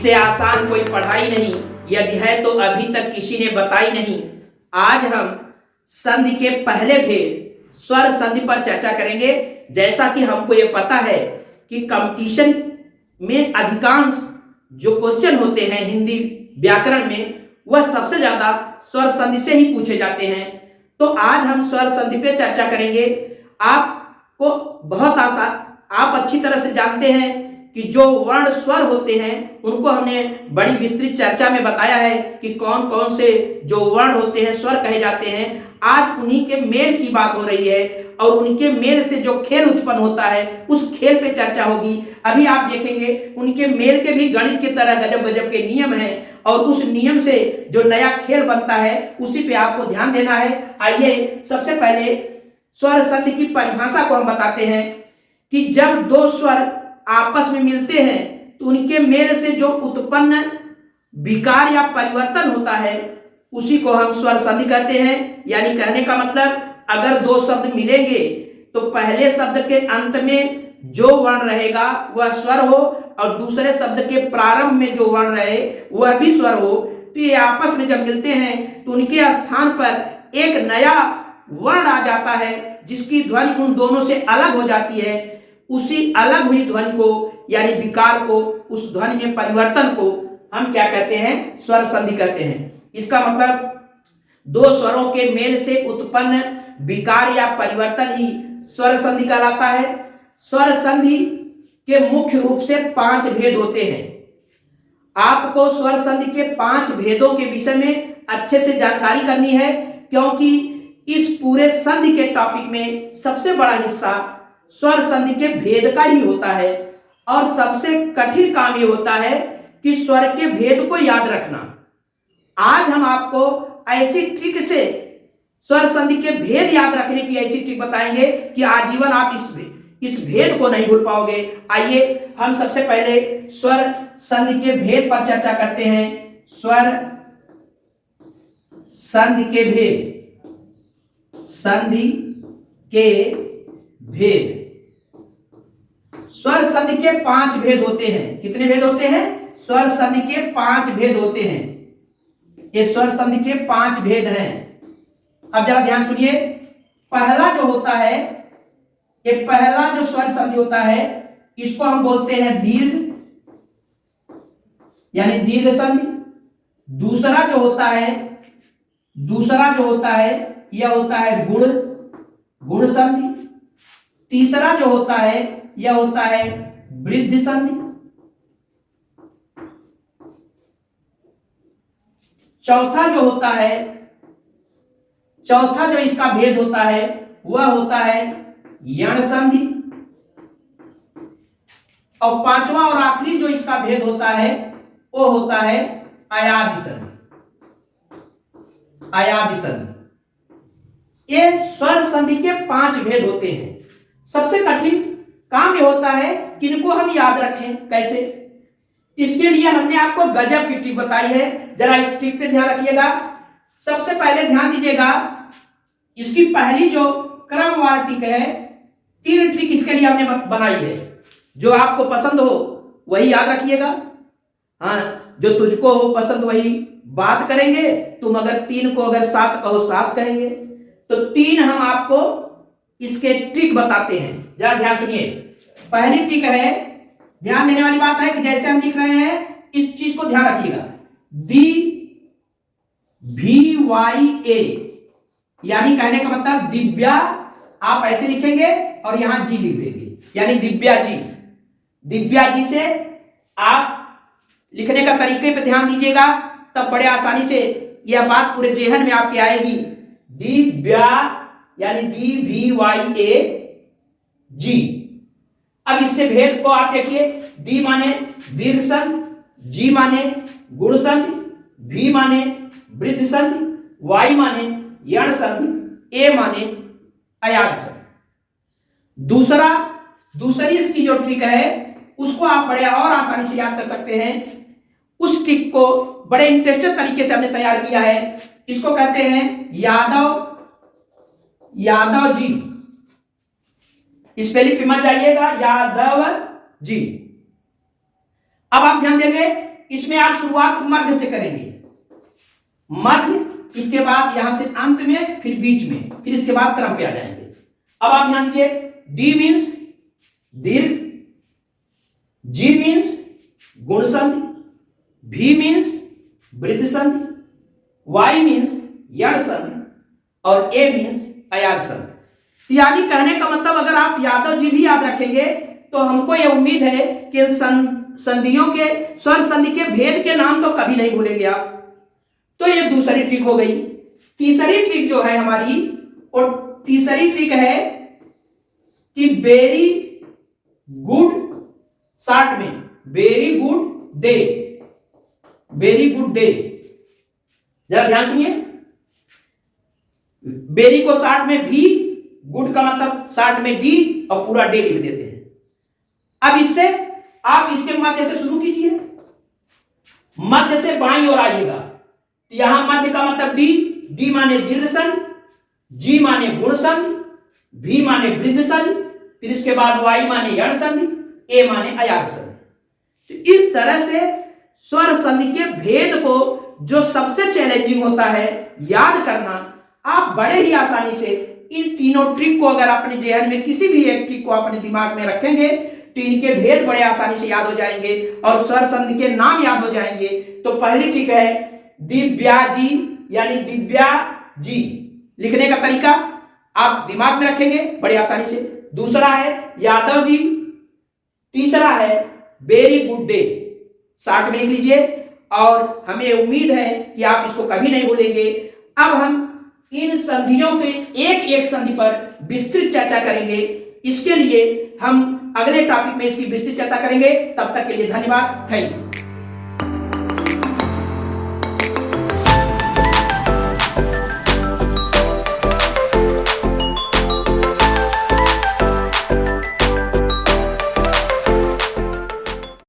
इससे आसान कोई पढ़ाई नहीं, यदि है तो अभी तक किसी ने बताई नहीं। आज हम संधि के पहले भेद स्वर संधि पर चर्चा करेंगे। जैसा कि हमको ये पता है कि कंपटीशन में अधिकांश जो क्वेश्चन होते हैं हिंदी व्याकरण में, वह सबसे ज्यादा स्वर संधि से ही पूछे जाते हैं। तो आज हम स्वर संधि पे चर्चा करेंगे। आपको बहुत आसान, आप अच्छी तरह से जानते हैं कि जो वर्ण स्वर होते हैं उनको हमने बड़ी विस्तृत चर्चा में बताया है कि कौन कौन से जो वर्ण होते हैं स्वर कहे जाते हैं। आज उन्हीं के मेल की बात हो रही है और उनके मेल से जो खेल उत्पन्न होता है उस खेल पे चर्चा होगी। अभी आप देखेंगे उनके मेल के भी गणित की तरह गजब गजब के नियम हैं और उस नियम से जो नया खेल बनता है उसी पे आपको ध्यान देना है। आइए सबसे पहले स्वर संधि की परिभाषा को हम बताते हैं कि जब दो स्वर आपस में मिलते हैं तो उनके मेल से जो उत्पन्न विकार या परिवर्तन होता है उसी को हम स्वर संधि कहते हैं। यानी कहने का मतलब, अगर दो शब्द मिलेंगे तो पहले शब्द के अंत में जो वर्ण रहेगा वह स्वर हो और दूसरे शब्द के प्रारंभ में जो वर्ण रहे वह भी स्वर हो। तो ये आपस में जब मिलते हैं तो उनके स्थान पर एक नया वर्ण आ जाता है जिसकी ध्वनि उन दोनों से अलग हो जाती है। उसी अलग हुई ध्वनि को यानी विकार को, उस ध्वनि में परिवर्तन को हम क्या कहते हैं? स्वर संधि कहते हैं। इसका मतलब दो स्वरों के मेल से उत्पन्न विकार या परिवर्तन ही स्वर संधि कहलाता है। स्वर संधि के मुख्य रूप से 5 भेद होते हैं। आपको स्वर संधि के 5 भेदों के विषय में अच्छे से जानकारी करनी है, क्योंकि इस पूरे संधि के टॉपिक में सबसे बड़ा हिस्सा स्वर संधि के भेद का ही होता है और सबसे कठिन काम ये होता है कि स्वर के भेद को याद रखना। आज हम आपको ऐसी ट्रिक से स्वर संधि के भेद याद रखने की ऐसी ट्रिक बताएंगे कि आजीवन आप इस भेद को नहीं भूल पाओगे। आइए हम सबसे पहले स्वर संधि के भेद पर चर्चा करते हैं। स्वर संधि के भेद, संधि के भेद। स्वर संधि के 5 भेद होते हैं। कितने भेद होते हैं? स्वर संधि के 5 भेद होते हैं। ये स्वर संधि के 5 भेद हैं। अब जरा ध्यान सुनिए। पहला जो होता है, ये पहला जो स्वर संधि होता है इसको हम बोलते हैं दीर्घ, यानी दीर्घ संधि। दूसरा जो होता है यह होता है गुण संधि। तीसरा जो होता है यह होता है वृद्धि संधि। चौथा जो इसका भेद होता है वह होता है यण संधि। और पांचवा और आखिरी जो इसका भेद होता है वो होता है अयादि संधि। अयादि संधि। ये स्वर संधि के 5 भेद होते हैं। सबसे कठिन काम ये होता है कि इनको हम याद रखें कैसे। इसके लिए हमने आपको गजब की ट्रिक बताई है। जरा इस ट्रिक पे ध्यान रखिएगा। सबसे पहले ध्यान दीजिएगा, इसकी पहली जो क्रमवार ट्रिक है, 3 ट्रिक इसके लिए हमने बनाई है। जो आपको पसंद हो वही याद रखिएगा। हाँ, जो तुझको हो पसंद वही बात करेंगे। तुम अगर 3 को अगर 7 कहो 7 कहेंगे। तो 3 हम आपको इसके ट्रिक बताते हैं। जरा ध्यान सुनिए। पहली ट्रिक है, ध्यान देने वाली बात है कि जैसे हम लिख रहे हैं इस चीज को ध्यान रखिएगा। DVYA, यानी कहने का मतलब दिव्या, आप ऐसे लिखेंगे और यहां जी लिख देंगे, यानी दिव्या जी। दिव्या जी से आप लिखने का तरीके पे ध्यान दीजिएगा, तब बड़े आसानी से यह बात पूरे जेहन में आपके आएगी। दिव्या यानी DVYA जी। अब इससे भेद को आप देखिए। डी माने दीर्घ संधि, जी माने गुण संधि, भी माने वृद्धि संधि, वाई माने यण संधि, ए माने अयाद संधि। दूसरी इसकी जो ट्रिक है उसको आप बड़े और आसानी से याद कर सकते हैं। उस ट्रिक को बड़े इंटरेस्टिंग तरीके से हमने तैयार किया है। इसको कहते हैं यादव जी। स्पेलिंग पे मत जाइएगा, यादव जी। अब आप ध्यान देंगे इसमें आप शुरुआत मध्य से करेंगे, मध्य, इसके बाद यहां से अंत में, फिर बीच में, फिर इसके बाद क्रम पे आ जाएंगे। अब आप ध्यान दीजिए, डी मीन्स दीर्घ, जी मीन्स गुण संधि, भी मीन्स वृद्ध संधि, वाई मीन्स यण संधि और ए मीन्स अयाज संधि। यानी कहने का मतलब अगर आप यादव जी भी याद रखेंगे तो हमको यह उम्मीद है कि संधियों के, स्वर संधि के भेद के नाम तो कभी नहीं भूलेंगे आप। तो ये दूसरी ट्रिक हो गई। तीसरी ट्रिक जो है हमारी, और तीसरी ट्रिक है कि वेरी गुड शॉर्ट में, very good day, very good day, जरा ध्यान सुनिए। वेरी को शॉर्ट में भी, गुड का मतलब शॉर्ट में डी और पूरा डे लिख देते हैं। अब इससे आप इसके मध्य से शुरू कीजिए, मध्य से बाईं ओर आइएगा, तो यहां मध्य का मतलब डी, डी माने दीर्घ संधि, जी माने गुण संधि, भी माने वृद्ध संधि, फिर इसके बाद वाई माने यण संधि, ए माने अयाज संधि। तो इस तरह से स्वर संधि के भेद को, जो सबसे चैलेंजिंग होता है याद करना, आप बड़े ही आसानी से इन तीनों ट्रिक को अगर अपने जेहन में किसी भी एक ट्रिक को अपने दिमाग में रखेंगे तो इनके भेद बड़े आसानी से याद हो जाएंगे और स्वर संधि के नाम याद हो जाएंगे। तो पहली ट्रिक है दिव्या जी, यानी दिव्या जी लिखने का तरीका आप दिमाग में रखेंगे बड़े आसानी से। दूसरा है यादव जी, तीसरा है वेरी गुड डे, शॉर्ट में लिख लीजिए और हमें उम्मीद है कि आप इसको कभी नहीं भूलेंगे। अब हम इन संधियों के एक एक संधि पर विस्तृत चर्चा करेंगे। इसके लिए हम अगले टॉपिक में इसकी विस्तृत चर्चा करेंगे। तब तक के लिए धन्यवाद, थैंक यू।